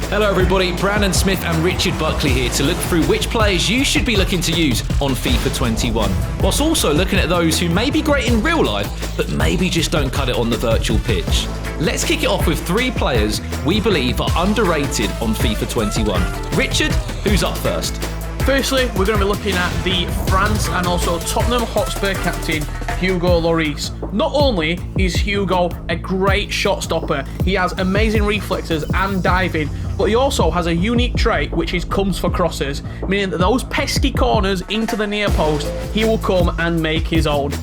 Hello everybody, Brandon Smith and Richard Buckley here to look through which players you should be looking to use on FIFA 21, whilst also looking at those who may be great in real life, but maybe just don't cut it on the virtual pitch. Let's kick it off with 3 players we believe are underrated on FIFA 21. Richard, who's up first? Firstly, we're going to be looking at the France and also Tottenham Hotspur captain, Hugo Lloris. Not only is Hugo a great shot stopper, he has amazing reflexes and diving, but he also has a unique trait which is comes for crosses, meaning that those pesky corners into the near post, he will come and make his own.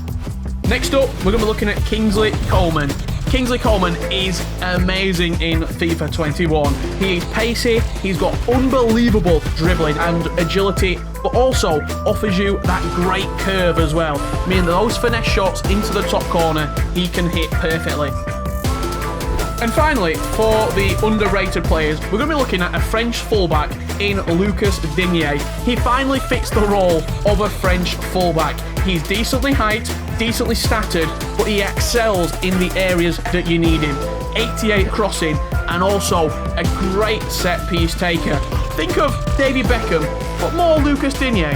Next up, we're going to be looking at Kingsley Coman. Kingsley Coman is amazing in FIFA 21. He is pacey, he's got unbelievable dribbling and agility, but also offers you that great curve as well, meaning that those finesse shots into the top corner, he can hit perfectly. And finally, for the underrated players, we're going to be looking at a French fullback in Lucas Digne. He finally fits the role of a French fullback. He's decently height, decently statted, but he excels in the areas that you need him. 88 crossing, and also a great set-piece taker. Think of David Beckham, but more Lucas Digne.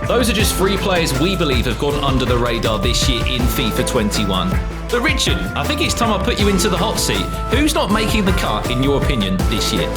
Those are just 3 players we believe have gone under the radar this year in FIFA 21. But Richard, I think it's time I put you into the hot seat. Who's not making the cut, in your opinion, this year?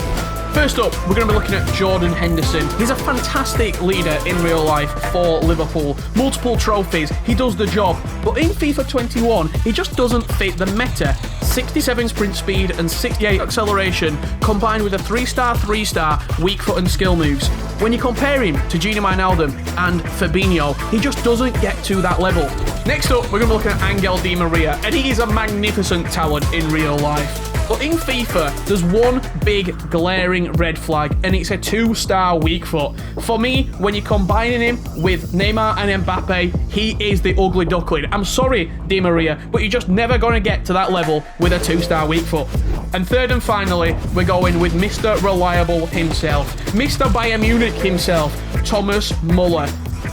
First up, we're going to be looking at Jordan Henderson. He's a fantastic leader in real life for Liverpool. Multiple trophies, he does the job. But in FIFA 21, he just doesn't fit the meta. 67 sprint speed and 68 acceleration, combined with a 3-star, weak foot and skill moves. When you compare him to Gini Wijnaldum and Fabinho, he just doesn't get to that level. Next up, we're going to be looking at Angel Di Maria, and he is a magnificent talent in real life. But in FIFA, there's one big glaring red flag, and it's a 2-star weak foot. For me, when you're combining him with Neymar and Mbappe, he is the ugly duckling. I'm sorry, Di Maria, but you're just never going to get to that level with a 2-star weak foot. And third and finally, we're going with Mr. Reliable himself, Mr. Bayern Munich himself, Thomas Muller.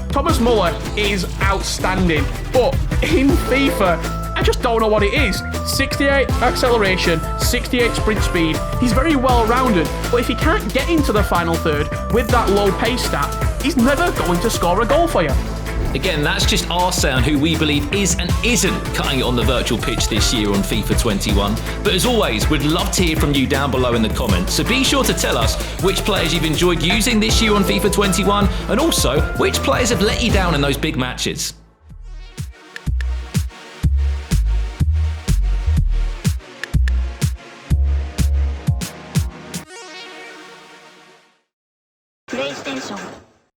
Thomas Muller is outstanding, but in FIFA, I just don't know what it is. 68 acceleration, 68 sprint speed. He's very well rounded, but if he can't get into the final third with that low pace stat, he's never going to score a goal for you. Again, that's just our say on who we believe is and isn't cutting it on the virtual pitch this year on FIFA 21. But as always, we'd love to hear from you down below in the comments. So be sure to tell us which players you've enjoyed using this year on FIFA 21, and also which players have let you down in those big matches. PlayStation